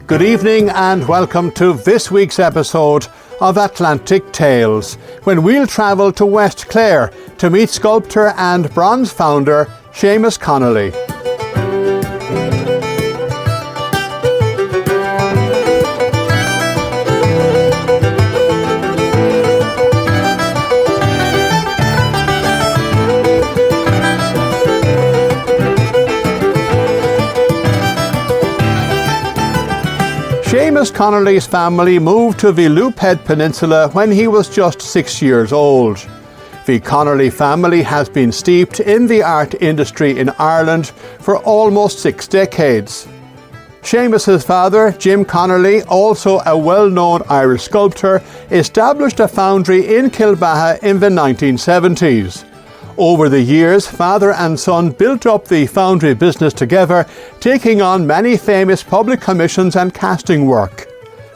Good evening and welcome to this week's episode of Atlantic Tales, when we'll travel to West Clare to meet sculptor and bronze founder Seamus Connolly. Seamus Connolly's family moved to the Loop Head Peninsula when he was just 6 years old. The Connolly family has been steeped in the art industry in Ireland for almost 6 decades. Seamus's father, Jim Connolly, also a well-known Irish sculptor, established a foundry in Kilbaha in the 1970s. Over the years, father and son built up the foundry business together, taking on many famous public commissions and casting work.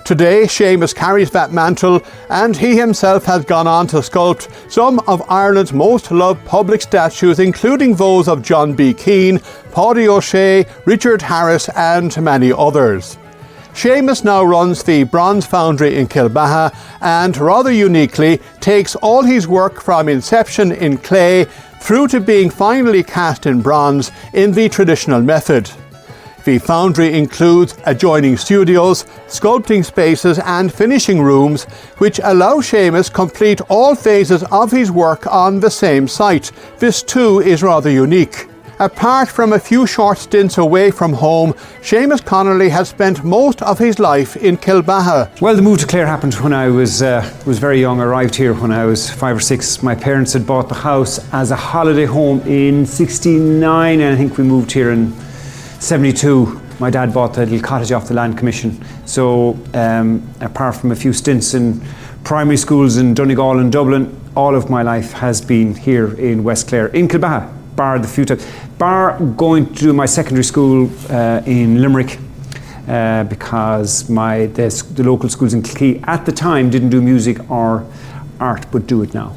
Today, Seamus carries that mantle, and he himself has gone on to sculpt some of Ireland's most loved public statues, including those of John B. Keane, Paddy O'Shea, Richard Harris, and many others. Seamus now runs the Bronze Foundry in Kilbaha and, rather uniquely, takes all his work from inception in clay through to being finally cast in bronze in the traditional method. The foundry includes adjoining studios, sculpting spaces and finishing rooms, which allow Seamus complete all phases of his work on the same site. This too is rather unique. Apart from a few short stints away from home, Seamus Connolly has spent most of his life in Kilbaha. Well, the move to Clare happened when I was very young. I arrived here when I was 5 or 6. My parents had bought the house as a holiday home in '69, and I think we moved here in '72. My dad bought the little cottage off the Land Commission. So apart from a few stints in primary schools in Donegal and Dublin, all of my life has been here in West Clare, in Kilbaha. Bar going to do my secondary school in Limerick because the local schools in Kilkee at the time didn't do music or art, but do it now.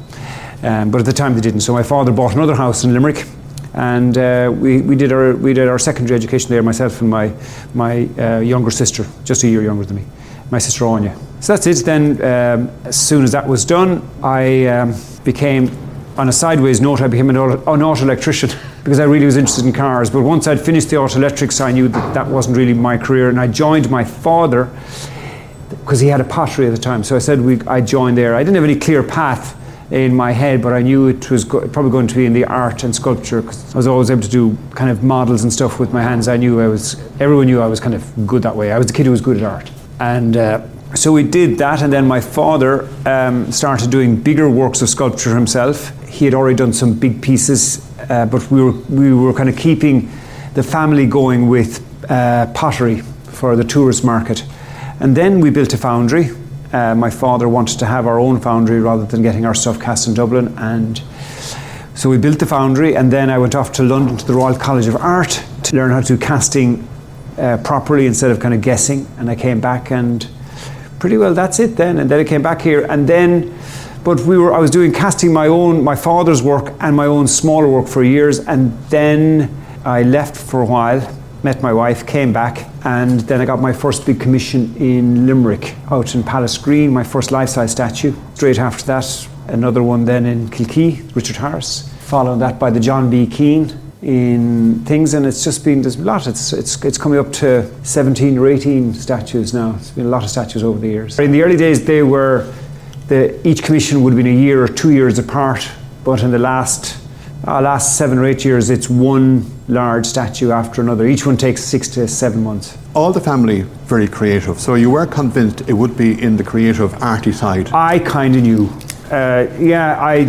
But at the time they didn't. So my father bought another house in Limerick, and we did our secondary education there, myself and my younger sister, just a year younger than me, my sister Anya. So that's it. Then as soon as that was done, I became, on a sideways note, I became an auto electrician because I really was interested in cars. But once I'd finished the auto electrics, I knew that wasn't really my career, and I joined my father because he had a pottery at the time. So I said I joined there. I didn't have any clear path in my head, but I knew it was probably going to be in the art and sculpture, because I was always able to do kind of models and stuff with my hands. Everyone knew I was kind of good that way. I was the kid who was good at art. And so we did that, and then my father started doing bigger works of sculpture himself. He had already done some big pieces, but we were kind of keeping the family going with pottery for the tourist market. And then we built a foundry. My father wanted to have our own foundry rather than getting our stuff cast in Dublin, and so we built the foundry. And then I went off to London to the Royal College of Art to learn how to do casting properly instead of kind of guessing. And I came back, and pretty well that's it then. And then I came back here, and then I was doing casting my father's work and my own smaller work for years, and then I left for a while, met my wife, came back, and then I got my first big commission in Limerick, out in Palace Green, my first life-size statue. Straight after that, another one then in Kilkee, Richard Harris, following that by the John B. Keane in things, and it's just been, there's a lot. It's coming up to 17 or 18 statues now. It's been a lot of statues over the years. In the early days, each commission would have been a year or 2 years apart, but in the last 7 or 8 years, it's one large statue after another. Each one takes 6 to 7 months. All the family very creative, so you were convinced it would be in the creative, arty side? I kind of knew.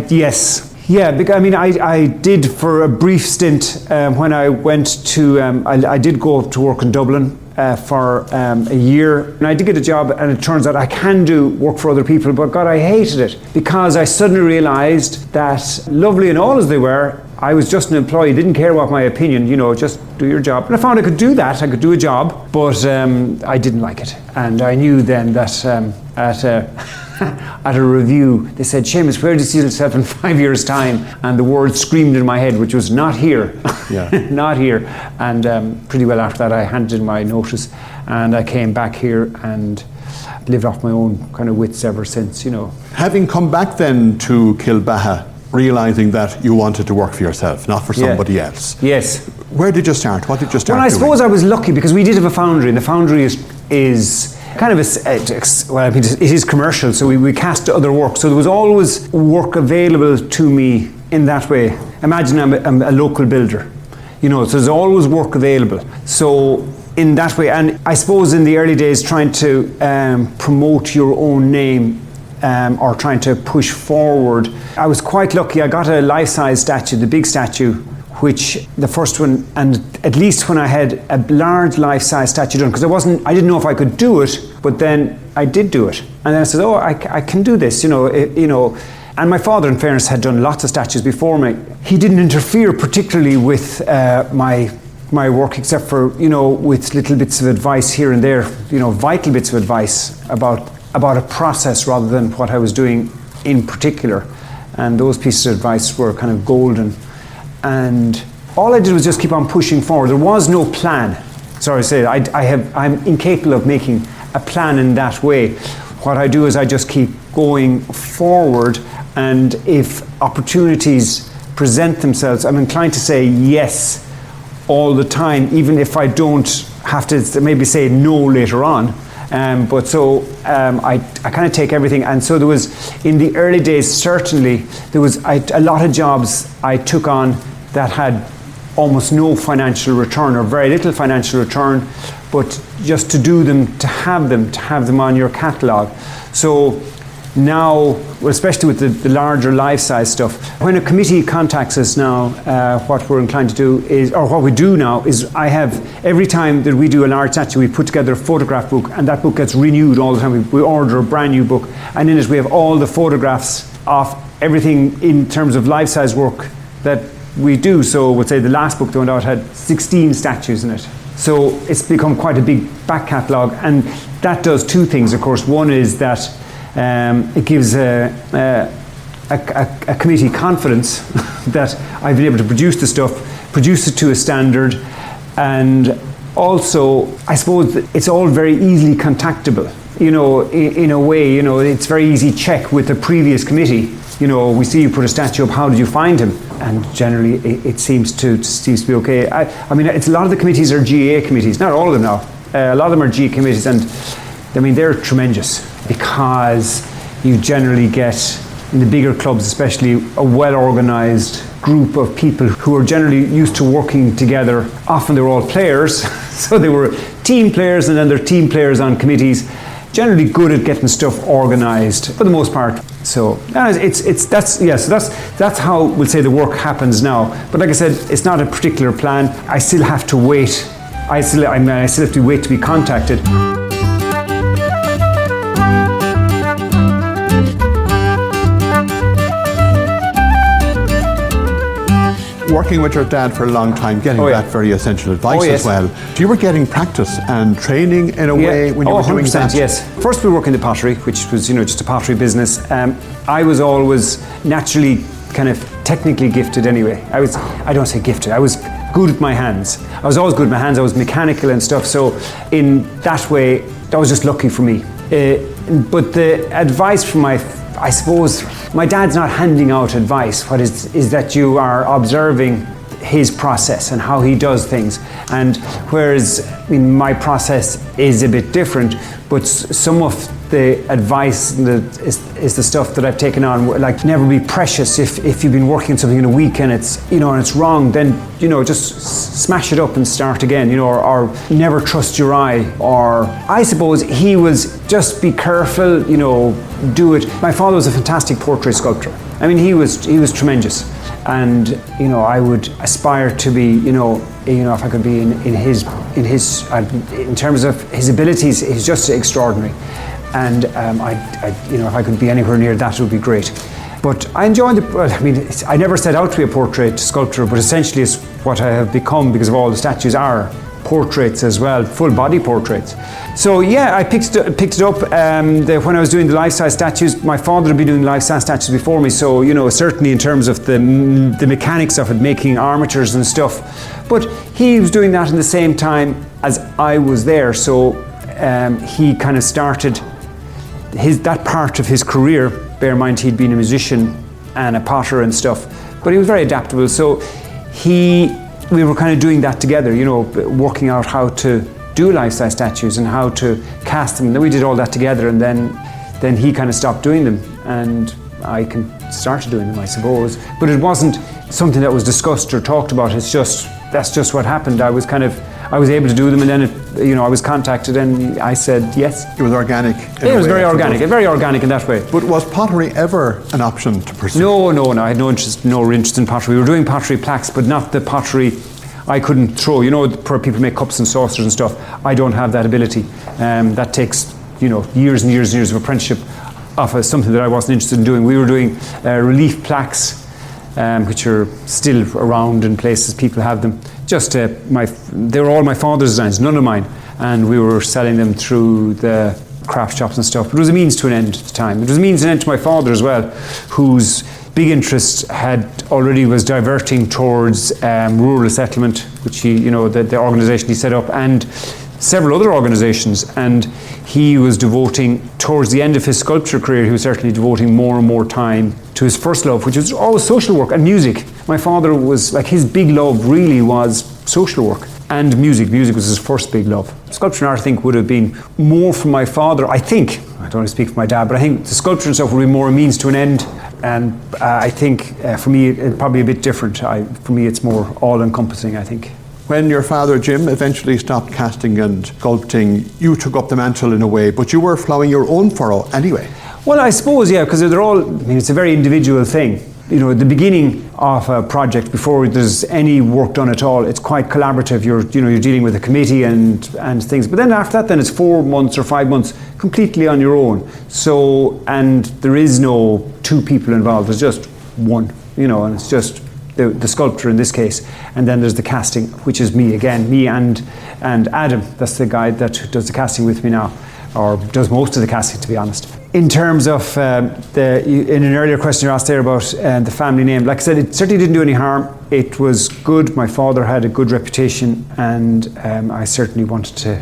Yes. Yeah, because, I mean, I did for a brief stint when I went to, I did go to work in Dublin for a year, and I did get a job, and it turns out I can do work for other people, but God, I hated it, because I suddenly realised that, lovely and all as they were, I was just an employee, didn't care about my opinion, just do your job. And I found I could do that, I could do a job, but I didn't like it. And I knew then that at a review, they said, Seamus, where do you see yourself in 5 years' time? And the word screamed in my head, which was not here, not here. And pretty well after that, I handed in my notice and I came back here and lived off my own kind of wits ever since, Having come back then to Kilbaha, realising that you wanted to work for yourself, not for somebody else. Yes. Where did you start? What did you start Well, I doing? suppose I was lucky because we did have a foundry, and the foundry is kind of it is commercial, so we cast other work. So there was always work available to me in that way. Imagine I'm a local builder, so there's always work available. So in that way, and I suppose in the early days trying to promote your own name or trying to push forward, I was quite lucky. I got a life-size statue, the big statue, which the first one, and at least when I had a large life-size statue done, because I didn't know if I could do it, but then I did do it. And then I said, I can do this, And my father, in fairness, had done lots of statues before me. He didn't interfere particularly with my work, except for, with little bits of advice here and there, vital bits of advice about a process rather than what I was doing in particular. And those pieces of advice were kind of golden. And all I did was just keep on pushing forward. There was no plan. Sorry to say, I'm incapable of making a plan in that way. What I do is I just keep going forward, and if opportunities present themselves, I'm inclined to say yes all the time, even if I don't have to maybe say no later on. But so I kind of take everything. And so there was, in the early days, certainly, there was a lot of jobs I took on that had almost no financial return or very little financial return, but just to do them, to have them on your catalogue. So now, especially with the larger life-size stuff, when a committee contacts us now, what we're inclined to do is, or what we do now is, I have, every time that we do a large statue, we put together a photograph book, and that book gets renewed all the time. We order a brand new book, and in it we have all the photographs of everything in terms of life-size work that we do. So we'll say the last book that went out had 16 statues in it. So it's become quite a big back catalogue, and that does two things, of course. One is that it gives a committee confidence that I've been able to produce the stuff, produce it to a standard, and also I suppose that it's all very easily contactable. In a way, it's very easy check with the previous committee. We see you put a statue up, how did you find him? And generally it seems to be okay. I mean, it's a lot of the committees are GA committees, not all of them now. A lot of them are GA committees, and I mean, they're tremendous because you generally get, in the bigger clubs especially, a well-organised group of people who are generally used to working together. Often they're all players, so they were team players, and then they're team players on committees, generally good at getting stuff organised for the most part. So that's how we'll say the work happens now. But like I said, it's not a particular plan. I still have to wait. I still have to wait to be contacted. Working with your dad for a long time, getting that very essential advice as well. You were getting practice and training in a way when you were doing that? Yes. First we were working in the pottery, which was just a pottery business. I was always naturally kind of technically gifted anyway. I don't say gifted, I was good with my hands. I was always good with my hands, I was mechanical and stuff, so in that way, that was just lucky for me. But the advice from I suppose, my dad's not handing out advice. What is that you are observing his process and how he does things. And whereas my process is a bit different, but some of the advice is the stuff that I've taken on, like never be precious. If you've been working on something in a week and it's and it's wrong, then just smash it up and start again, or never trust your eye. Or I suppose he was just be careful, do it. My father was a fantastic portrait sculptor. I mean, he was tremendous, and I would aspire to be, if I could be in terms of his abilities, he's just extraordinary. And if I could be anywhere near that, it would be great. But I enjoyed it. Well, I mean, I never set out to be a portrait sculptor, but essentially it's what I have become because of all the statues are portraits as well, full body portraits. So yeah, I picked it up when I was doing the life-size statues. My father had been doing life-size statues before me, so you know, certainly in terms of the mechanics of it, making armatures and stuff. But he was doing that in the same time as I was there, so he kind of started that part of his career. Bear in mind he'd been a musician and a potter and stuff, but he was very adaptable. So we were kind of doing that together, you know, working out how to do life-size statues and how to cast them. And then we did all that together, and then he kind of stopped doing them, and I started doing them, I suppose. But it wasn't something that was discussed or talked about. That's just what happened. I was able to do them, and then I was contacted, and I said yes. It was organic. Yeah, it was very organic in that way. But was pottery ever an option to pursue? No. I had no interest in pottery. We were doing pottery plaques, but not the pottery I couldn't throw. You know, where people make cups and saucers and stuff. I don't have that ability. That takes years and years and years of apprenticeship of something that I wasn't interested in doing. We were doing relief plaques, which are still around in places. People have them. They were all my father's designs, none of mine, and we were selling them through the craft shops and stuff. But it was a means to an end at the time. It was a means to an end to my father as well, whose big interest was diverting towards rural settlement, which the organisation he set up, and several other organisations. And he was devoting, towards the end of his sculpture career, he was certainly devoting more and more time to his first love, which was always social work and music. My father was, like, his big love really was social work and music. Music was his first big love. Sculpture and art, I think, would have been more from my father, I think. I don't want to speak for my dad, but I think the sculpture and stuff would be more a means to an end. And I think for me, it's probably a bit different. For me, it's more all-encompassing, I think. When your father, Jim, eventually stopped casting and sculpting, you took up the mantle in a way, but you were ploughing your own furrow anyway. Well, I suppose, yeah, because it's a very individual thing. At the beginning of a project, before there's any work done at all, it's quite collaborative. You're dealing with a committee and things. But then after that, then it's 4 months or 5 months completely on your own. So, and there is no two people involved. There's just one, and it's just the sculptor in this case. And then there's the casting, which is me again, me and Adam. That's the guy that does the casting with me now, or does most of the casting, to be honest. In terms of in an earlier question you asked there about the family name, like I said, it certainly didn't do any harm. It was good. My father had a good reputation, and I certainly wanted to,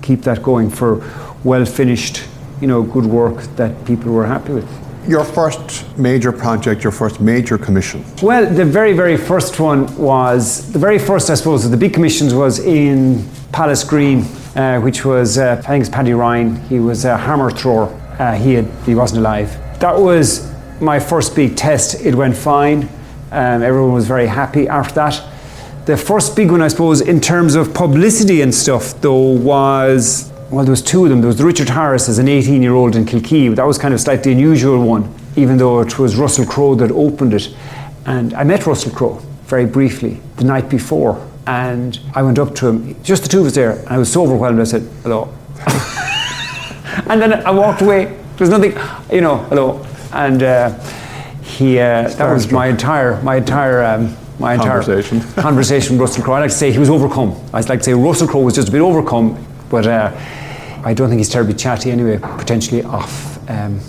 keep that going for well-finished, good work that people were happy with. Your first major project, your first major commission? Well, the very, very first one was, I suppose, of the big commissions was in Palace Green, which was, I think it's Paddy Ryan. He was a hammer thrower. He wasn't alive. That was my first big test. It went fine. Everyone was very happy after that. The first big one, I suppose, in terms of publicity and stuff, though, was, well, there was two of them. There was the Richard Harris as an 18-year-old in Kilkee. That was kind of slightly unusual one, even though it was Russell Crowe that opened it. And I met Russell Crowe very briefly the night before. And I went up to him, just the two of us there, and I was so overwhelmed, I said, hello. And then I walked away. There was nothing, hello. And that was my entire conversation with Russell Crowe. I like to say he was overcome. I'd like to say Russell Crowe was just a bit overcome, but I don't think he's terribly chatty anyway, potentially off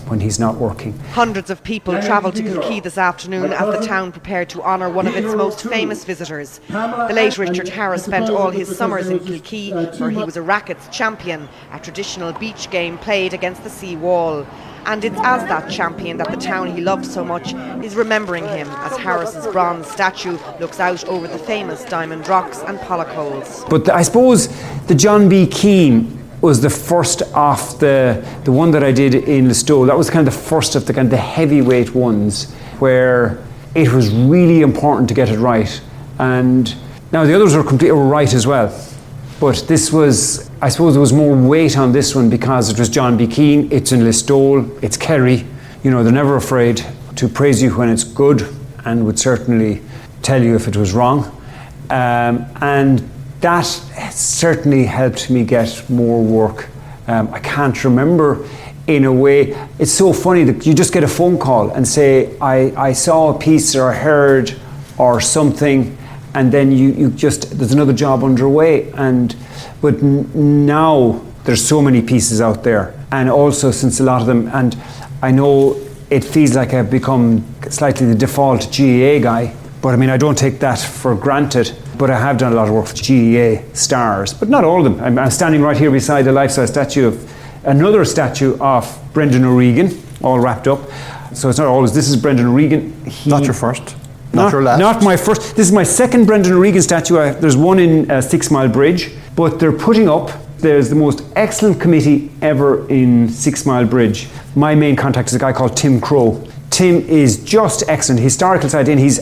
when he's not working. Hundreds of people travelled to Kilkee this afternoon as the town prepared to honour one of its most famous visitors. The late Richard Harris spent all his summers in Kilkee, where he was a rackets champion, a traditional beach game played against the sea wall. And it's as that champion that the town he loved so much is remembering him, as Harris's bronze statue looks out over the famous Diamond Rocks and Pollock Holes. But I suppose the John B. Keane was the first of the one that I did in Listowel. That was kind of the first of the kind of the heavyweight ones, where it was really important to get it right. And now the others were right as well. But this was, I suppose there was more weight on this one because it was John B. Keane, it's in Listowel, it's Kerry. They're never afraid to praise you when it's good and would certainly tell you if it was wrong. And that certainly helped me get more work. I can't remember in a way. It's so funny that you just get a phone call and say, I saw a piece or I heard or something, and then you just, there's another job underway. But now there's so many pieces out there, and also since a lot of them, and I know it feels like I've become slightly the default GEA guy, but I mean, I don't take that for granted, but I have done a lot of work for GEA stars, but not all of them. I'm standing right here beside a life-size statue of another statue of Brendan O'Regan, all wrapped up. So it's not always, this is Brendan O'Regan. Not your first, not your last. Not my first. This is my second Brendan O'Regan statue. There's one in 6 Mile Bridge, but they're putting up, there's the most excellent committee ever in 6 Mile Bridge. My main contact is a guy called Tim Crow. Tim is just excellent, historical side in, he's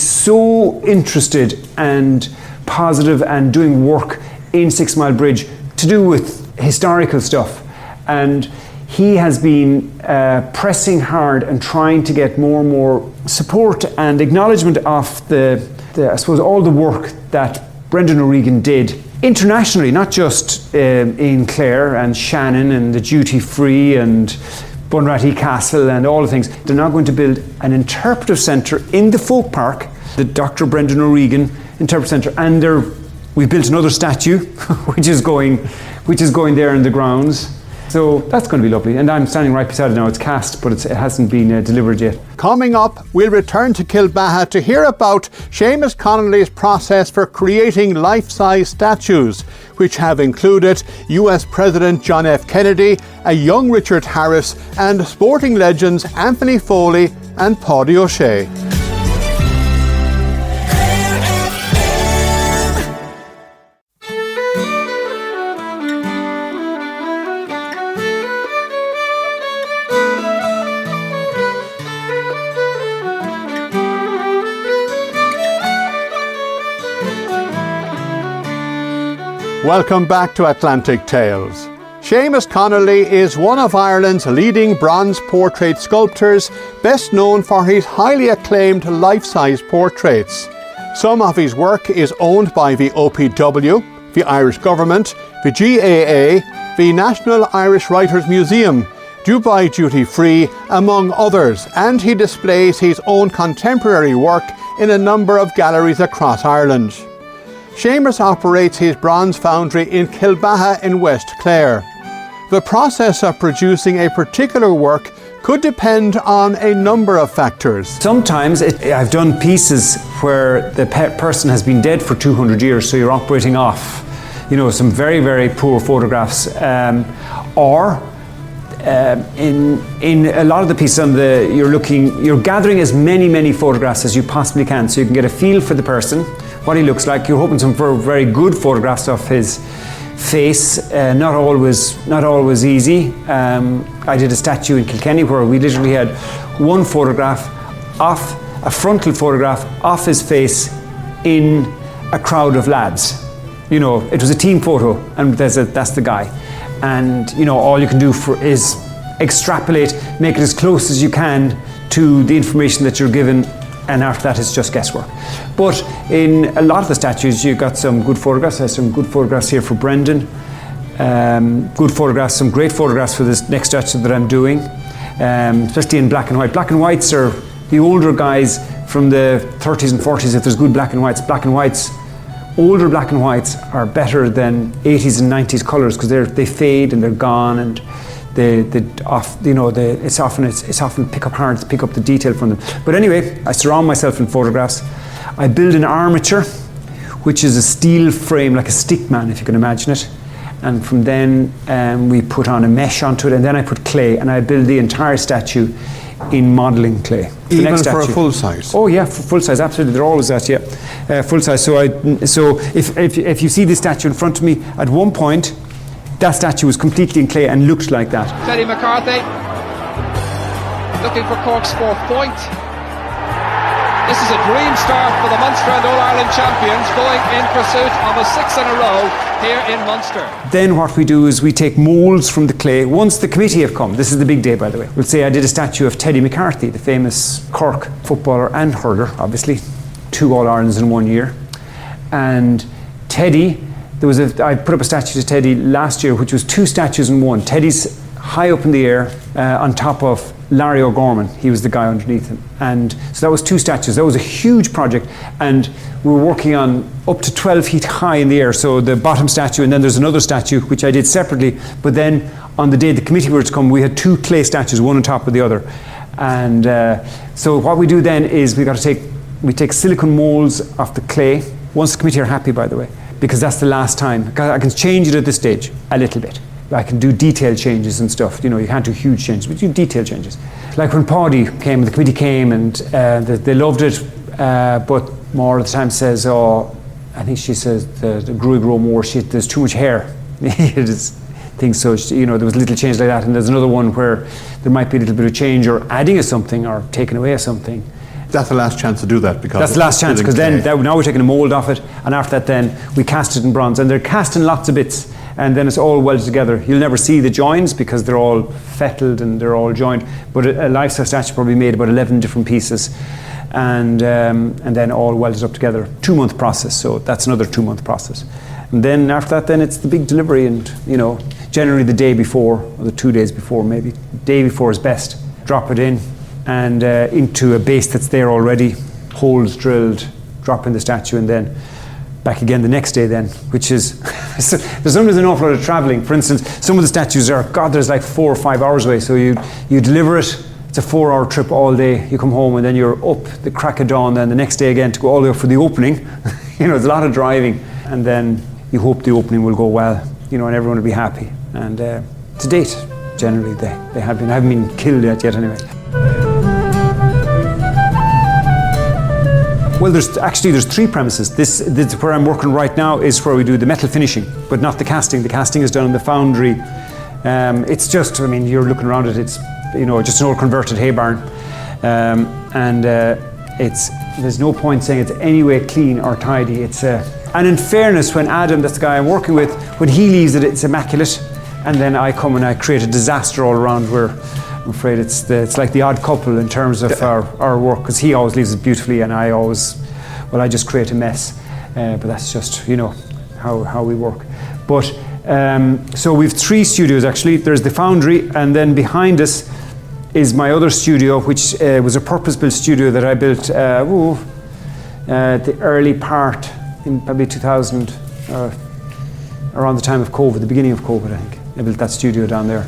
so interested and positive and doing work in 6 Mile Bridge to do with historical stuff. And he has been pressing hard and trying to get more and more support and acknowledgement of I suppose, all the work that Brendan O'Regan did internationally, not just in Clare and Shannon and the Duty Free and Bunratty Castle and all the things. They're now going to build an interpretive centre in the folk park, the Dr. Brendan O'Regan Interpretive Centre, and we've built another statue which is going there in the grounds. So that's going to be lovely, and I'm standing right beside it now. It's cast, but it hasn't been delivered yet. Coming up, we'll return to Kilbaha to hear about Seamus Connolly's process for creating life-size statues, which have included US President John F. Kennedy, a young Richard Harris, and sporting legends Anthony Foley and Paddy O'Shea. Welcome back to Atlantic Tales. Seamus Connolly is one of Ireland's leading bronze portrait sculptors, best known for his highly acclaimed life-size portraits. Some of his work is owned by the OPW, the Irish Government, the GAA, the National Irish Writers Museum, Dubai Duty Free, among others, and he displays his own contemporary work in a number of galleries across Ireland. Seamus operates his bronze foundry in Kilbaha in West Clare. The process of producing a particular work could depend on a number of factors. Sometimes I've done pieces where the person has been dead for 200 years, so you're operating off, some very, very poor photographs, or in a lot of the pieces you're gathering as many photographs as you possibly can, so you can get a feel for the person, what he looks like. You're hoping for very good photographs of his face, not always easy. I did a statue in Kilkenny where we literally had one photograph a frontal photograph of his face in a crowd of lads. It was a team photo, and that's the guy. And all you can do is extrapolate, make it as close as you can to the information that you're given, and after that it's just guesswork. But in a lot of the statues you've got some good photographs. There's some good photographs here for Brendan, good photographs, some great photographs for this next statue that I'm doing, especially in black and white. Black and whites are the older guys from the 30s and 40s. If there's good black and whites, older black and whites are better than 80s and 90s colours, because they fade and they're gone, and it's often hard to pick up the detail from them. But anyway, I surround myself in photographs. I build an armature, which is a steel frame, like a stick man, if you can imagine it. And from then we put on a mesh onto it, and then I put clay, and I build the entire statue in modelling clay. Even for a full size? Oh yeah, for full size, absolutely. They're always that, yeah. Full size. So if you see this statue in front of me, at one point, that statue was completely in clay and looked like that. Teddy McCarthy looking for Cork's fourth point. This is a dream start for the Munster and All-Ireland champions, going in pursuit of a 6 in a row here in Munster. Then what we do is we take moulds from the clay. Once the committee have come, this is the big day, by the way. We'll say I did a statue of Teddy McCarthy, the famous Cork footballer and hurler, obviously, 2 All-Irelands in 1 year. And Teddy, I put up a statue to Teddy last year, which was 2 statues in one. Teddy's high up in the air on top of Larry O'Gorman. He was the guy underneath him. And so that was 2 statues. That was a huge project. And we were working on up to 12 feet high in the air. So the bottom statue, and then there's another statue, which I did separately. But then on the day the committee were to come, we had 2 clay statues, one on top of the other. And so what we do then is we take silicone molds off the clay. Once the committee are happy, by the way, because that's the last time. I can change it at this stage a little bit. I can do detail changes and stuff. You know, you can't do huge changes, but you do detail changes. Like when Paddy came, the committee came, and they loved it, but more of the time says, oh, I think she says the grow more, there's too much hair. Things so, you know, there was a little change like that, and there's another one where there might be a little bit of change, or adding of something, or taking away of something. That's the last chance to do that, because that's the last chance, because then now we're taking a mould off it, and after that then we cast it in bronze, and they're cast in lots of bits, and then it's all welded together. You'll never see the joins because they're all fettled and they're all joined, but a life-size statue probably made about 11 different pieces, and then all welded up together. 2-month process, so that's another 2-month process. And then after that, then it's the big delivery, and you know, generally the day before, or the 2 days before maybe. Day before is best. Drop it in, and into a base that's there already, holes drilled, drop in the statue, and then back again the next day then, which is, there's sometimes an awful lot of travelling. For instance, some of the statues are, God, there's like 4 or 5 hours away, so you deliver it, it's a 4-hour trip all day, you come home and then you're up the crack of dawn, then the next day again to go all the way up for the opening. You know, there's a lot of driving, and then you hope the opening will go well, you know, and everyone will be happy. And to date, generally they have been. I haven't been killed yet anyway. Well, there's 3 premises. This where I'm working right now is where we do the metal finishing, but not the casting. The casting is done in the foundry. It's just, I mean, you're looking around it, it's, you know, just an old converted hay barn. There's no point saying it's any way clean or tidy. And in fairness, when Adam, that's the guy I'm working with, when he leaves it, it's immaculate. And then I come and I create a disaster all around where I'm afraid it's like the odd couple in terms of our work, because he always leaves it beautifully and I just create a mess. But that's just, you know, how we work. But so we've 3 studios actually. There's the foundry, and then behind us is my other studio, which was a purpose-built studio that I built the early part in probably 2000, around the time of COVID, the beginning of COVID, I think. I built that studio down there,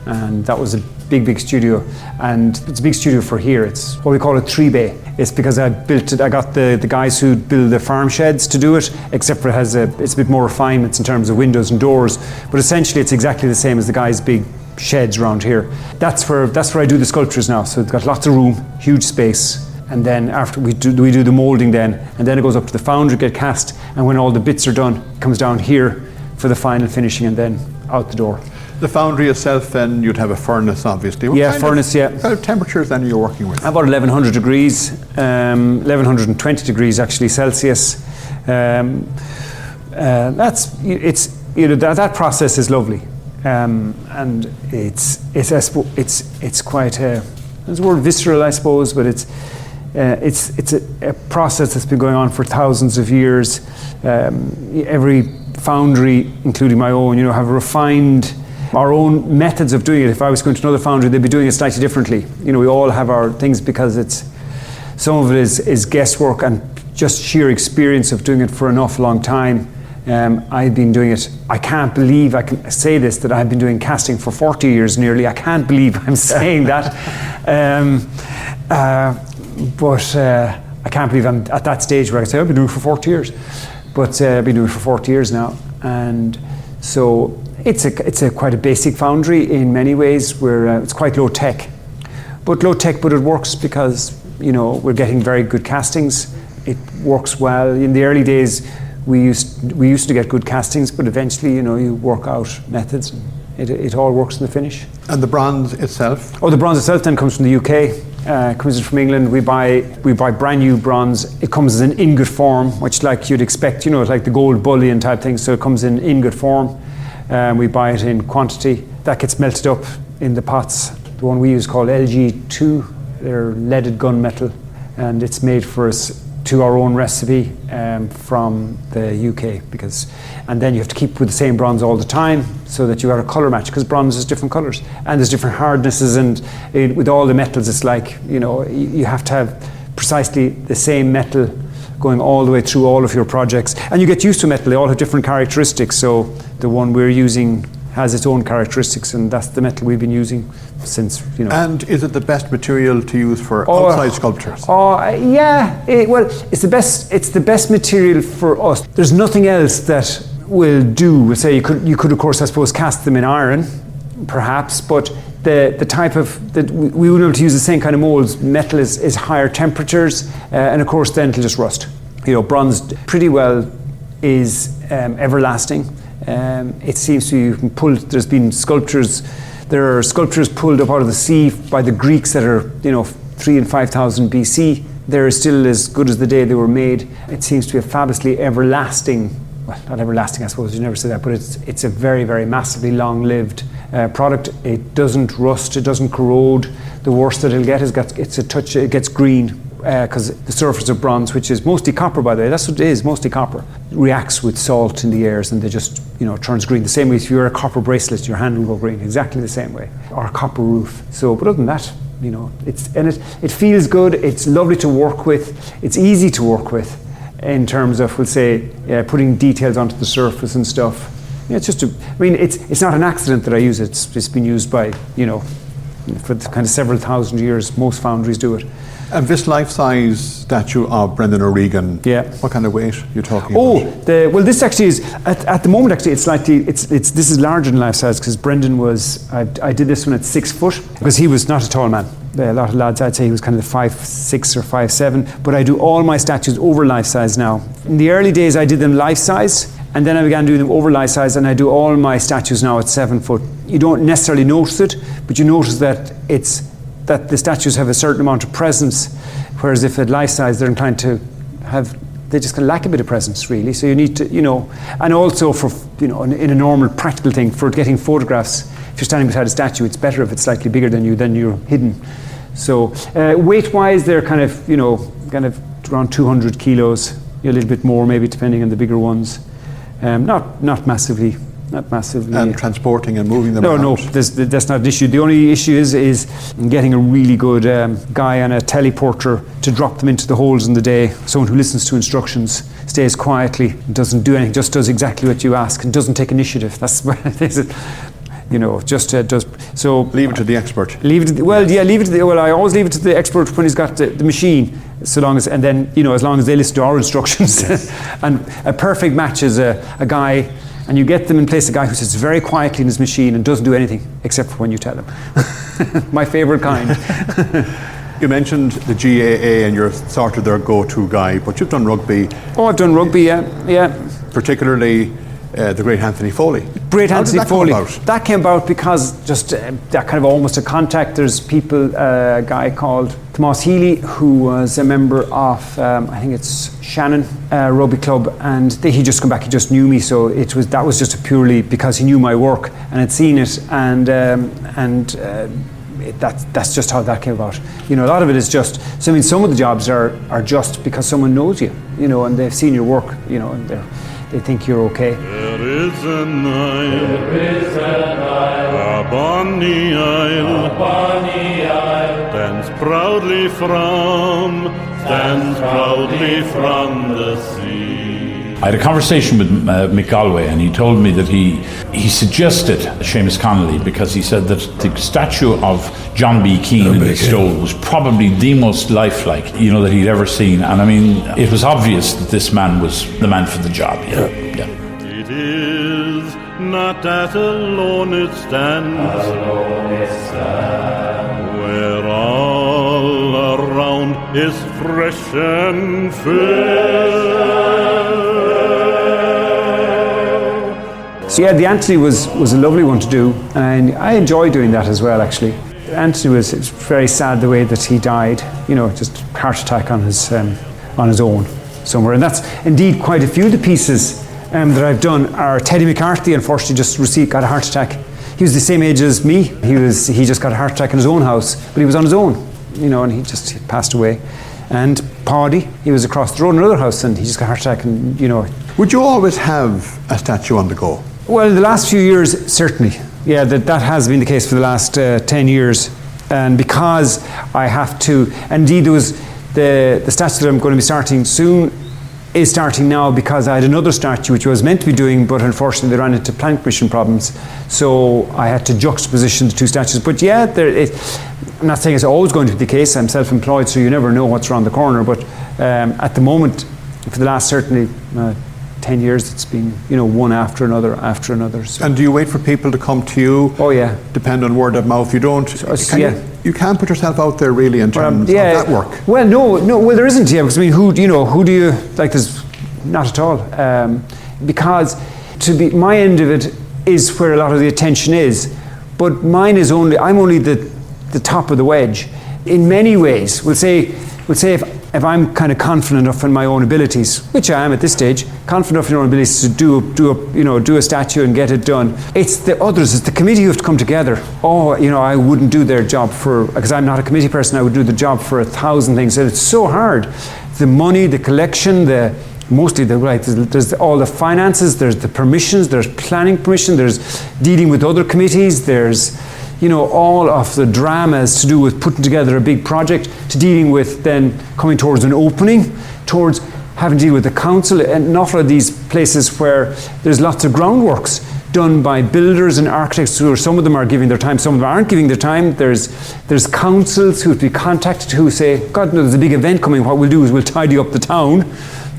and that was a big studio, and it's a big studio for here. It's what we call a 3-bay. It's because I built it, I got the guys who build the farm sheds to do it, except for it's a bit more refinements in terms of windows and doors, but essentially it's exactly the same as the guys' big sheds around here. That's where I do the sculptures now, so it's got lots of room, huge space. And then after we do the moulding then, and then it goes up to the foundry, get cast, and when all the bits are done, it comes down here for the final finishing and then out the door. The foundry itself, then you'd have a furnace, obviously. What kind of temperatures then are you working with? About 1100 degrees, 1120 degrees actually Celsius. That process is lovely, and it's quite there's the word visceral, I suppose, but it's a process that's been going on for thousands of years. Every foundry, including my own, you know, have refined our own methods of doing it. If I was going to another foundry, they'd be doing it slightly differently. You know, we all have our things because some of it is guesswork and just sheer experience of doing it for an awful long time. I've been doing it, I can't believe I can say this, that I've been doing casting for 40 years nearly. I can't believe I'm saying that. But I can't believe I'm at that stage where I say I've been doing it for 40 years. But I've been doing it for 40 years now. And so it's quite a basic foundry in many ways, where it's quite low tech. But it works because, you know, we're getting very good castings. It works well. In the early days, we used to get good castings, but eventually, you know, you work out methods. It all works in the finish. And the bronze itself? Oh, the bronze itself then comes from the UK. Comes in from England. We buy brand new bronze. It comes in ingot form, which, like you'd expect, you know, like the gold bullion type thing. So it comes in ingot form. We buy it in quantity. That gets melted up in the pots. The one we use called LG2. They're leaded gunmetal, and it's made for us to our own recipe from the UK, and then you have to keep with the same bronze all the time so that you have a colour match, because bronze is different colours and there's different hardnesses, and with all the metals it's like, you have to have precisely the same metal going all the way through all of your projects, and you get used to metal. They all have different characteristics, so the one we're using has its own characteristics, and that's the metal we've been using since, And is it the best material to use for outside sculptures? Yeah. It's the best material for us. There's nothing else that will do. We'll say you could of course, I suppose, cast them in iron, perhaps, but the type of that we wouldn't be able to use the same kind of molds. Metal is higher temperatures, and of course then it'll just rust. Bronze pretty well is everlasting. It seems to you can pull. There's been sculptures. There are sculptures pulled up out of the sea by the Greeks that are 3,000 and 5,000 BC. They're still as good as the day they were made. It seems to be a fabulously everlasting. Well, not everlasting, I suppose. You never say that, but it's a very, very massively long-lived product. It doesn't rust. It doesn't corrode. The worst that it'll get is it gets green. Because the surface of bronze, which is mostly copper, by the way, that's what it is, mostly copper, reacts with salt in the airs, and they just, turns green. The same way if you wear a copper bracelet, your hand will go green, exactly the same way. Or a copper roof. So, but other than that, it feels good. It's lovely to work with. It's easy to work with, in terms of, we'll say, putting details onto the surface and stuff. It's just it's not an accident that I use it. It's been used by, for kind of several thousand years. Most foundries do it. And this life-size statue of Brendan O'Regan, what kind of weight are you talking about? This actually is, at the moment actually, this is larger than life-size, because Brendan I did this one at 6 foot, because he was not a tall man. A lot of lads, I'd say he was kind of 5'6" or 5'7", but I do all my statues over life-size now. In the early days I did them life-size, and then I began doing them over life-size, and I do all my statues now at 7 foot. You don't necessarily notice it, but you notice that that the statues have a certain amount of presence, whereas if at life size they're inclined to they just kind of lack a bit of presence, really. So you need to, and also for, in a normal practical thing, for getting photographs, if you're standing beside a statue, it's better if it's slightly bigger than you, then you're hidden. So weight-wise, they're kind of around 200 kilos, a little bit more maybe, depending on the bigger ones. Not massively. And transporting and moving them around? No, that's not an issue. The only issue is getting a really good guy on a teleporter to drop them into the holes in the day. Someone who listens to instructions, stays quietly, doesn't do anything, just does exactly what you ask, and doesn't take initiative. That's what it is. Does. So leave it to the expert. I always leave it to the expert when he's got the machine, as long as they listen to our instructions. Yes. And a perfect match is a guy. And you get them in place, a guy who sits very quietly in his machine and doesn't do anything except for when you tell him. My favourite kind. You mentioned the GAA and you're sort of their go-to guy, but you've done rugby. Oh, I've done rugby, yeah. Particularly the great Anthony Foley. That came about because just that kind of almost a contact. There's people, a guy called Tomas Healy, who was a member of, I think it's Shannon Rugby Club, and he just come back, he just knew me, so that was just purely because he knew my work and had seen it, and that's just how that came about. A lot of it is just, some of the jobs are just because someone knows you, and they've seen your work, and they think you're okay. There is an isle, a bonny isle, stands proudly from the sea. I had a conversation with Mick Galway, and he told me that he suggested Seamus Connolly because he said that the statue of John B. Keane in the Stole was probably the most lifelike, that he'd ever seen. And I mean, it was obvious that this man was the man for the job. Yeah. It is not that alone it stands, where all around is fresh and fair. So yeah, the Anthony was a lovely one to do, and I enjoy doing that as well, actually. Anthony it's very sad the way that he died, just heart attack on his own somewhere. And that's indeed quite a few of the pieces that I've done are Teddy McCarthy, unfortunately, got a heart attack. He was the same age as me. He just got a heart attack in his own house, but he was on his own, and he passed away. And Paddy, he was across the road in another house, and he just got a heart attack, and Would you always have a statue on the go? Well, in the last few years, certainly. Yeah, that has been the case for the last 10 years. And because I have to, indeed there was the statue that I'm going to be starting soon is starting now because I had another statue which I was meant to be doing, but unfortunately they ran into planning permission problems. So I had to juxtaposition the two statues. But yeah, I'm not saying it's always going to be the case. I'm self-employed, so you never know what's around the corner. But at the moment, for the last certainly 10 years, it's been, one after another. So. And do you wait for people to come to you? Oh, yeah. Depend on word of mouth. You don't. You can't put yourself out there really in terms of that work. Well, no. Well, there isn't. Yeah, because I mean, who do you like? There's not at all. Because my end of it is where a lot of the attention is, but mine is I'm only the top of the wedge. In many ways, we'll say if I'm kind of confident enough in my own abilities, which I am at this stage, confident enough in your own abilities to do a statue and get it done. It's the others, it's the committee who have to come together. I wouldn't do their job because I'm not a committee person, I would do the job for 1,000 things. And it's so hard. The money, the collection, there's all the finances, there's the permissions, there's planning permission, there's dealing with other committees, there's all of the dramas to do with putting together a big project, to dealing with then coming towards an opening, towards having to deal with the council, and an awful lot of these places where there's lots of groundworks done by builders and architects who some of them are giving their time, some of them aren't giving their time. There's councils who have to be contacted who say, God, no, there's a big event coming, what we'll do is we'll tidy up the town.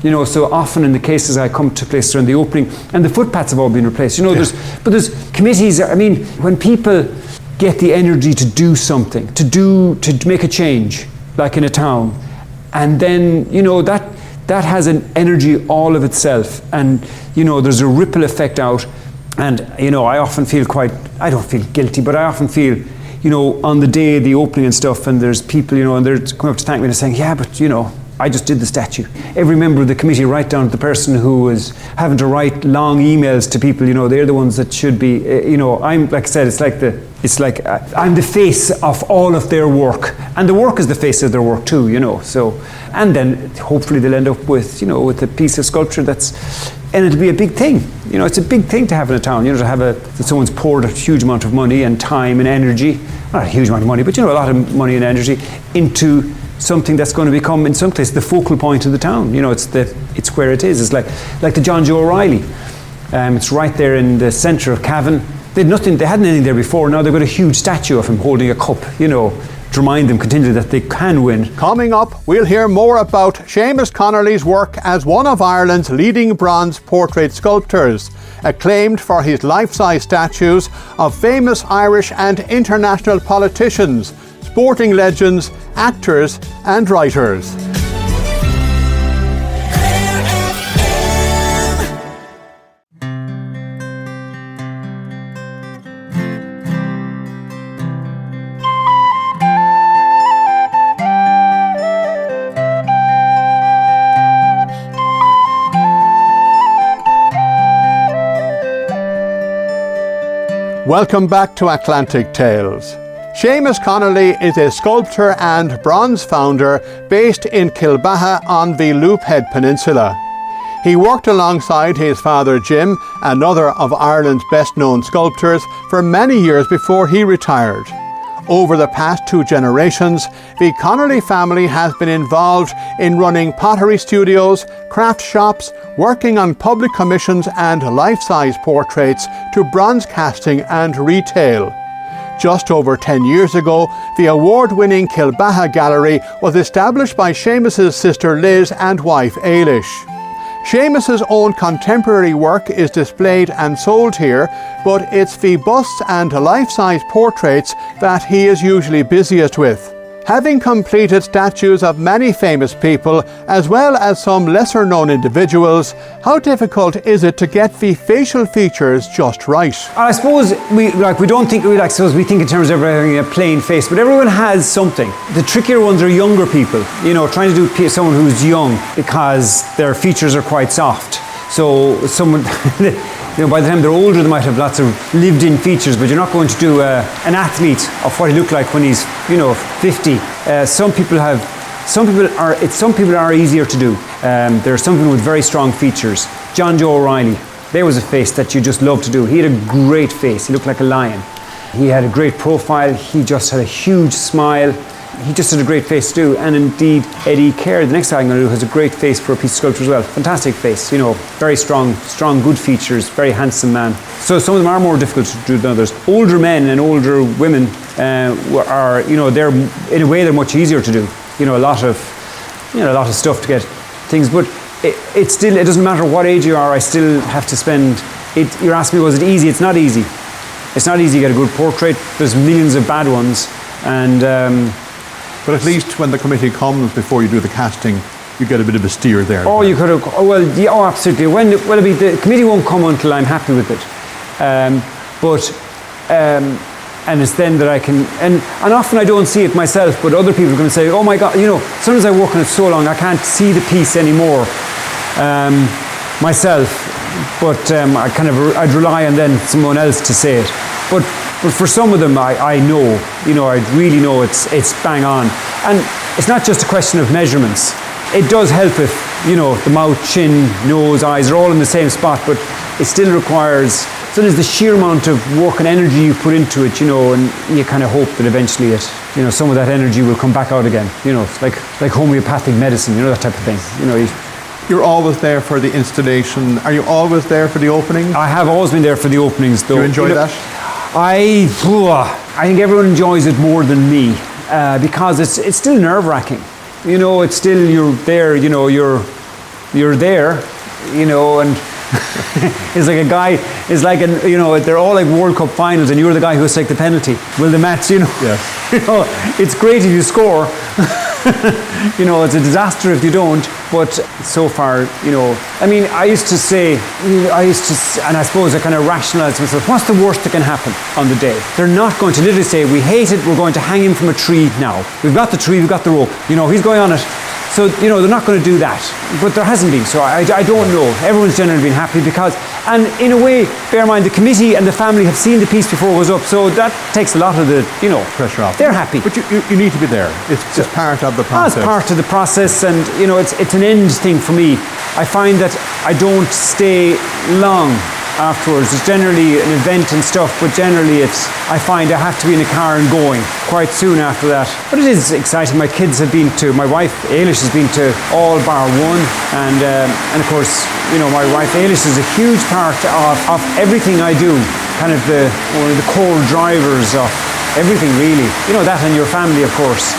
So often in the cases I come to places around the opening, and the footpaths have all been replaced. There's committees, when people get the energy to do something, to make a change, like in a town, and then that has an energy all of itself, and there's a ripple effect out, and I often feel I don't feel guilty, but I often feel on the day of the opening and stuff, and there's people and they're coming up to thank me and saying, yeah, but I just did the statue. Every member of the committee, right down to the person who was having to write long emails to people, they're the ones that should be, I'm, like I said, it's like I'm the face of all of their work. And the work is the face of their work too, so, and then hopefully they'll end up with, with a piece of sculpture and it'll be a big thing. It's a big thing to have in a town, to have that someone's poured a huge amount of money and time and energy, not a huge amount of money, but a lot of money and energy into something that's going to become, in some cases, the focal point of the town. It's where it is. It's like the John Joe O'Reilly. It's right there in the centre of Cavan. They hadn't anything there before. Now they've got a huge statue of him holding a cup, to remind them continually that they can win. Coming up, we'll hear more about Seamus Connolly's work as one of Ireland's leading bronze portrait sculptors, acclaimed for his life-size statues of famous Irish and international politicians, sporting legends, actors and writers. Welcome back to Atlantic Tales. Seamus Connolly is a sculptor and bronze founder based in Kilbaha on the Loop Head Peninsula. He worked alongside his father Jim, another of Ireland's best-known sculptors, for many years before he retired. Over the past 2 generations, the Connolly family has been involved in running pottery studios, craft shops, working on public commissions and life-size portraits to bronze casting and retail. Just over 10 years ago, the award-winning Kilbaha Gallery was established by Seamus's sister Liz and wife Ailish. Seamus's own contemporary work is displayed and sold here, but it's the busts and life-size portraits that he is usually busiest with. Having completed statues of many famous people, as well as some lesser-known individuals, how difficult is it to get the facial features just right? I suppose we think in terms of having a plain face, but everyone has something. The trickier ones are younger people, trying to do someone who's young because their features are quite soft. So someone, by the time they're older, they might have lots of lived-in features, but you're not going to do an athlete of what he looked like when he's, 50. Some people have Some people are easier to do. There are some people with very strong features. John Joe O'Reilly, there was a face that you just love to do. He had a great face. He looked like a lion. He had a great profile. He just had a huge smile. He just had a great face to do. And indeed, Eddie Kerr, the next guy I'm going to do, has a great face for a piece of sculpture as well. Fantastic face, very strong, good features, very handsome man. So some of them are more difficult to do than others. Older men and older women are, they're, in a way, they're much easier to do. A lot of stuff to get things, but it doesn't matter what age you are, I still have to spend it. You're asking me, was it easy? It's not easy. It's not easy to get a good portrait. There's millions of bad ones, and but at least when the committee comes before you do the casting, you get a bit of a steer there. Oh, you could have. Oh, well, yeah, oh, absolutely. The committee won't come until I'm happy with it, and it's then that I can, and often I don't see it myself, but other people are going to say, oh my God, sometimes I work on it so long I can't see the piece anymore myself, but I'd rely on then someone else to say it. But for some of them I know, I really know it's bang on. And it's not just a question of measurements. It does help if, the mouth, chin, nose, eyes are all in the same spot, but it still requires, so there's the sheer amount of work and energy you put into it, and you kind of hope that eventually some of that energy will come back out again, like homeopathic medicine, that type of thing, You're always there for the installation. Are you always there for the opening? I have always been there for the openings, though. Do you enjoy that? I think everyone enjoys it more than me, because it's still nerve-wracking. It's still, you're there, you're there, and it's like a guy, they're all like World Cup finals and you're the guy who has to take the penalty. Will the match, Yes. It's great if you score. It's a disaster if you don't, but so far, I used to say, and I suppose I kind of rationalised myself, what's the worst that can happen on the day? They're not going to literally say, we hate it, we're going to hang him from a tree now. We've got the tree, we've got the rope, he's going on it. So, they're not going to do that. But there hasn't been, so I don't know. Everyone's generally been happy because, and in a way, bear in mind, the committee and the family have seen the piece before it goes up, so that takes a lot of the, pressure off. They're happy. But you need to be there. It's just part of the process. It's part of the process, and, it's an end thing for me. I find that I don't stay long afterwards. It's generally an event and stuff, but generally I find I have to be in the car and going quite soon after that. But it is exciting. My kids have been to, my wife Ailish has been to all bar one, and of course, my wife Ailish is a huge part of everything I do, kind of one of the core drivers of everything really. That and your family, of course.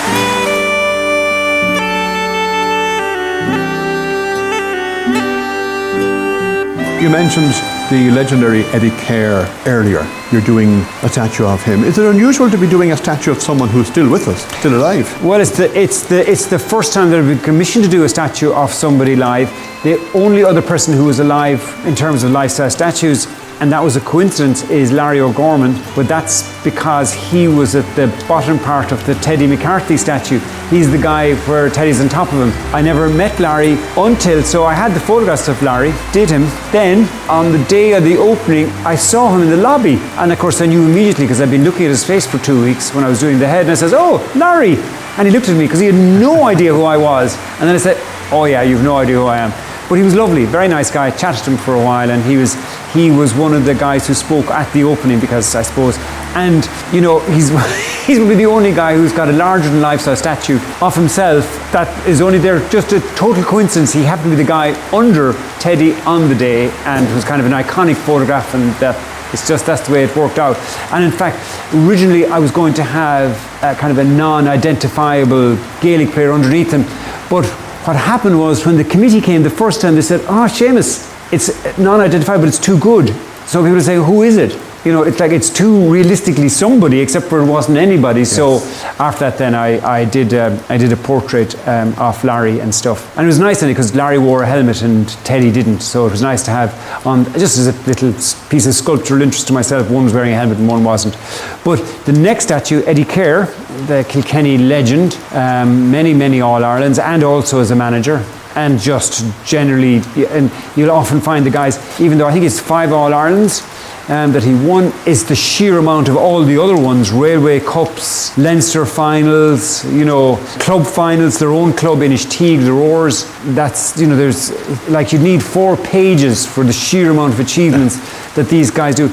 You mentioned the legendary Eddie Kerr earlier. You're doing a statue of him. Is it unusual to be doing a statue of someone who's still with us, still alive? Well, it's the first time that I've been commissioned to do a statue of somebody live. The only other person who was alive in terms of life-size statues, and that was a coincidence, is Larry O'Gorman, but that's because he was at the bottom part of the Teddy McCarthy statue. He's the guy where Teddy's on top of him. I never met Larry until, so I had the photographs of Larry, did him. Then, on the day of the opening, I saw him in the lobby. And of course I knew immediately because I'd been looking at his face for 2 weeks when I was doing the head, and I says, oh, Larry! And he looked at me because he had no idea who I was. And then I said, oh yeah, you've no idea who I am. But he was lovely, very nice guy, chatted to him for a while, and he was one of the guys who spoke at the opening, because I suppose, and he's going to be the only guy who's got a larger than life-size statue of himself that is only there, just a total coincidence. He happened to be the guy under Teddy on the day, and it was kind of an iconic photograph, and that's the way it worked out. And in fact, originally I was going to have kind of a non-identifiable Gaelic player underneath him, but what happened was, when the committee came the first time, they said, oh, Seamus, it's non-identifiable, but it's too good. So people would say, who is it? It's like it's too realistically somebody, except for it wasn't anybody. Yes. So after that, then I did a portrait of Larry and stuff, and it was nice because Larry wore a helmet and Teddy didn't. So it was nice to have on, just as a little piece of sculptural interest to myself. One was wearing a helmet and one wasn't. But the next statue, Eddie Kerr, the Kilkenny legend, many All-Irelands, and also as a manager. And just generally, and you'll often find the guys, even though I think it's 5 All-Irelands, that he won. It's the sheer amount of all the other ones, Railway Cups, Leinster finals, club finals, their own club, Inishtig, the Roars. That's, there's, like, you'd need 4 pages for the sheer amount of achievements that these guys do.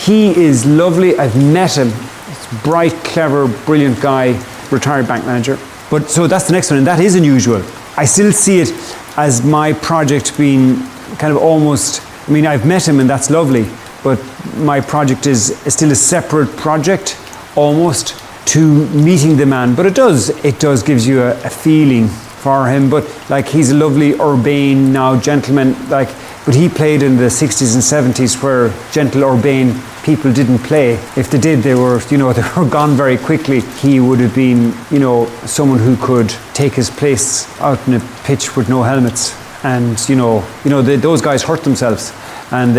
He is lovely. I've met him. He's a bright, clever, brilliant guy, retired bank manager. But so that's the next one, and that is unusual. I still see it as my project being kind of almost, I've met him and that's lovely, but my project is still a separate project, almost, to meeting the man. But it does gives you a feeling for him. But like, he's a lovely, urbane now gentleman, but he played in the 60s and 70s where gentle, urbane people didn't play. If they did, they were gone very quickly. He would have been, someone who could take his place out in a pitch with no helmets. And, those guys hurt themselves. And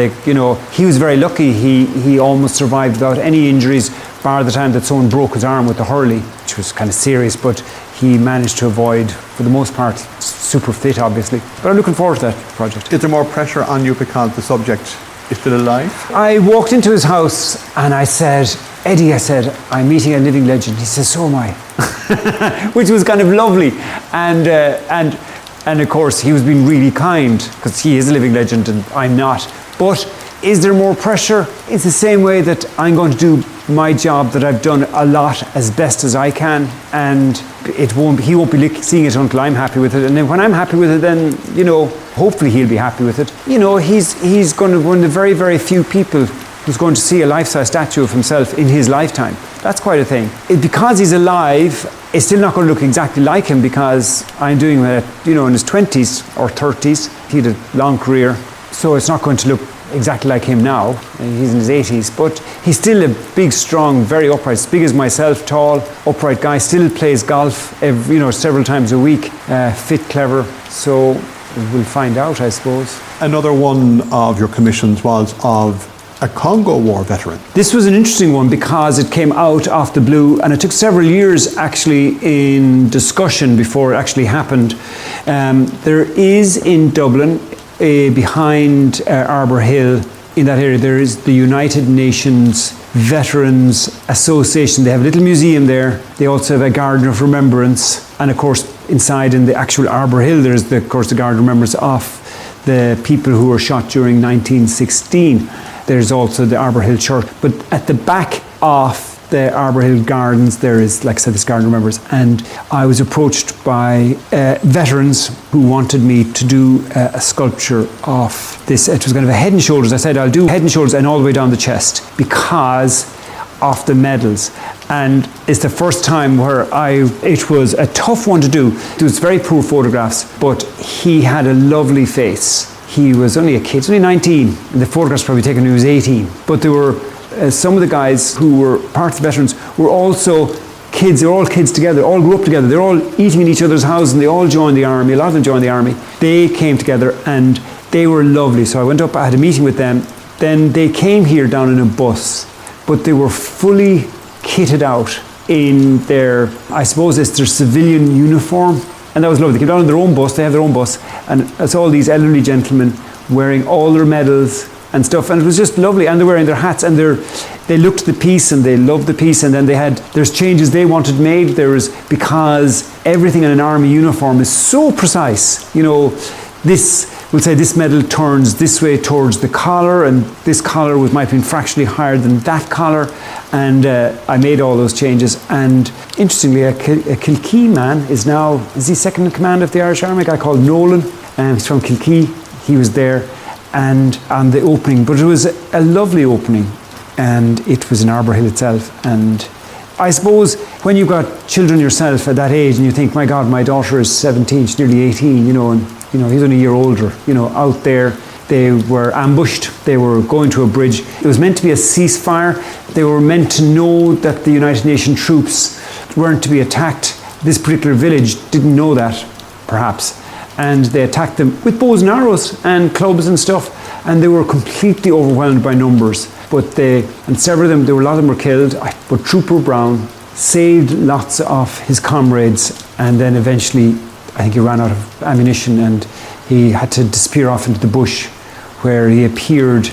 he was very lucky. He almost survived without any injuries, bar the time that someone broke his arm with the hurley, which was kind of serious, but he managed to avoid, for the most part, super fit, obviously. But I'm looking forward to that project. Is there more pressure on you because the subject is still alive? I walked into his house and I said, Eddie, I'm meeting a living legend. He says, so am I. Which was kind of lovely. And of course, he was being really kind, because he is a living legend and I'm not. But is there more pressure? It's the same way that I'm going to do my job that I've done a lot as best as I can, and he won't be seeing it until I'm happy with it. And then when I'm happy with it, then, hopefully he'll be happy with it. He's going to be one of the very, very few people who's going to see a life-size statue of himself in his lifetime. That's quite a thing. Because he's alive, it's still not going to look exactly like him, because I'm doing it, in his 20s or 30s. He had a long career, so it's not going to look exactly like him now. He's in his 80s, but he's still a big, strong, very upright, as big as myself, tall, upright guy, still plays golf several times a week, fit, clever. So we'll find out, I suppose. Another one of your commissions was of a Congo War veteran. This was an interesting one because it came out off the blue, and it took several years actually in discussion before it actually happened. There is in Dublin, behind Arbour Hill, in that area, there is the United Nations Veterans Association. They have a little museum there. They also have a garden of remembrance, and of course inside in the actual Arbour Hill there's the garden of remembrance of the people who were shot during 1916. There's also the Arbour Hill Church. But at the back of the Arbour Hill Gardens, there is, like I said, this garden of remembrance. And I was approached by veterans who wanted me to do a sculpture of this. It was kind of a head and shoulders. I said, I'll do head and shoulders and all the way down the chest because of the medals. And it's the first time where it was a tough one to do. It was very poor photographs, but he had a lovely face. He was only a kid, he was only 19, and the photographs probably taken when he was 18. But there were some of the guys who were part of the veterans were also kids. They were all kids together, all grew up together. They're all eating in each other's houses, and they all joined the army. A lot of them joined the army. They came together, and they were lovely. So I went up, I had a meeting with them. Then they came here down in a bus, but they were fully kitted out in their, I suppose it's their civilian uniform. And that was lovely. They came down in their own bus, they have their own bus, and it's all these elderly gentlemen wearing all their medals and stuff, and it was just lovely. And they're wearing their hats, and they looked the piece and they loved the piece. And then there's changes they wanted made. Because everything in an army uniform is so precise. We'll say this medal turns this way towards the collar, and this collar might have been fractionally higher than that collar. And I made all those changes. And interestingly, a Kilkee man is he second in command of the Irish Army? A guy called Nolan. He's from Kilkee. He was there and on the opening. But it was a lovely opening. And it was in Arbour Hill itself. And I suppose when you've got children yourself at that age and you think, my God, my daughter is 17, she's nearly 18, and he's only a year older, out there. They were ambushed. They were going to a bridge. It was meant to be a ceasefire. They were meant to know that the United Nations troops weren't to be attacked. This particular village didn't know that, perhaps. And they attacked them with bows and arrows and clubs and stuff. And they were completely overwhelmed by numbers. And several of them, a lot of them were killed. But Trooper Brown saved lots of his comrades, and then eventually I think he ran out of ammunition and he had to disappear off into the bush, where he appeared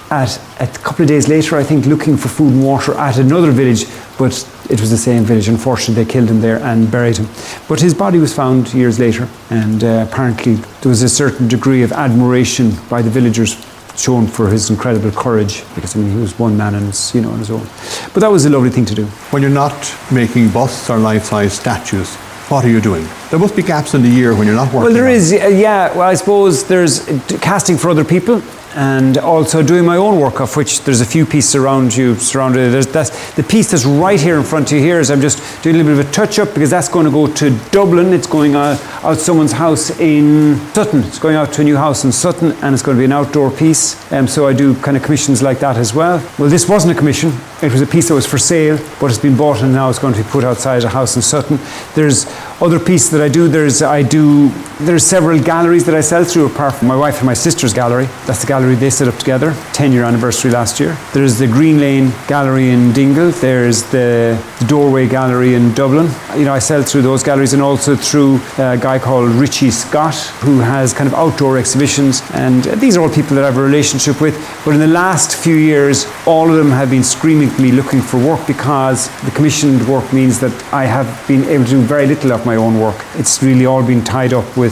a couple of days later, I think, looking for food and water at another village, but it was the same village. Unfortunately, they killed him there and buried him. But his body was found years later, and apparently there was a certain degree of admiration by the villagers shown for his incredible courage, because I mean he was one man on his, on his own. But that was a lovely thing to do. When you're not making busts or life-size statues, what are you doing? There must be gaps in the year when you're not working. Well, there is, Well, I suppose there's casting for other people, and also doing my own work, of which there's a few pieces surrounded. That's the piece that's right here in front of you here is I'm just doing a little bit of a touch-up, because that's going to go to Dublin. It's going out someone's house in Sutton. It's going out to a new house in Sutton, and it's going to be an outdoor piece. So I do kind of commissions like that as well. Well, this wasn't a commission. It was a piece that was for sale, but it's been bought, and now it's going to be put outside a house in Sutton. There's other pieces that I do. There's several galleries that I sell through, apart from my wife and my sister's gallery. That's the gallery they set up together, 10-year anniversary last year. There's the Green Lane Gallery in Dingle. There's the Doorway Gallery in Dublin. I sell through those galleries, and also through a guy called Richie Scott, who has kind of outdoor exhibitions. And these are all people that I have a relationship with. But in the last few years, all of them have been screaming to me looking for work, because the commissioned work means that I have been able to do very little of my own work. It's really all been tied up with,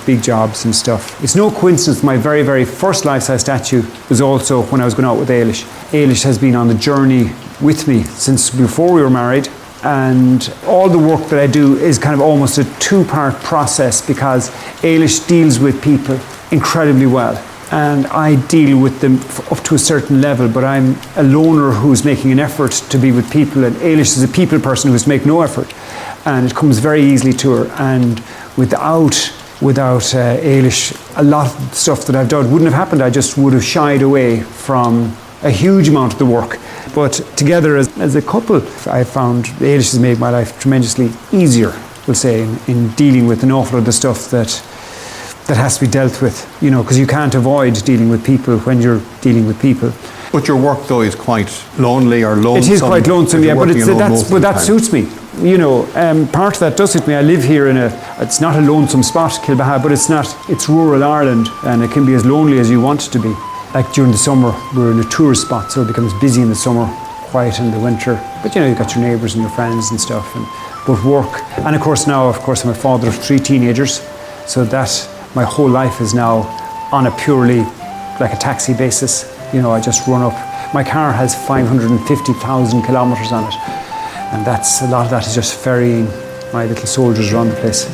big jobs and stuff. It's no coincidence my very, very first life-size statue was also when I was going out with Ailish. Ailish has been on the journey with me since before we were married, and all the work that I do is kind of almost a two-part process, because Ailish deals with people incredibly well, and I deal with them up to a certain level, but I'm a loner who's making an effort to be with people, and Ailish is a people person who's making no effort, and it comes very easily to her. And without Ailish, a lot of stuff that I've done wouldn't have happened. I just would have shied away from a huge amount of the work. But together as a couple, I found Ailish has made my life tremendously easier, we'll say, in dealing with an awful lot of the stuff that has to be dealt with, because you can't avoid dealing with people when you're dealing with people. But your work, though, is quite lonely or lonesome. It is quite lonesome, yeah, but that suits me. Part of that does suit me. I live here it's not a lonesome spot, Kilbaha, but it's rural Ireland, and it can be as lonely as you want it to be. Like during the summer, we're in a tourist spot, so it becomes busy in the summer, quiet in the winter. But you've got your neighbours and your friends and stuff. But work, and of course I'm a father of 3 teenagers, so that my whole life is now on a purely like a taxi basis. I just run up. My car has 550,000 kilometres on it, and a lot of that is just ferrying my little soldiers around the place.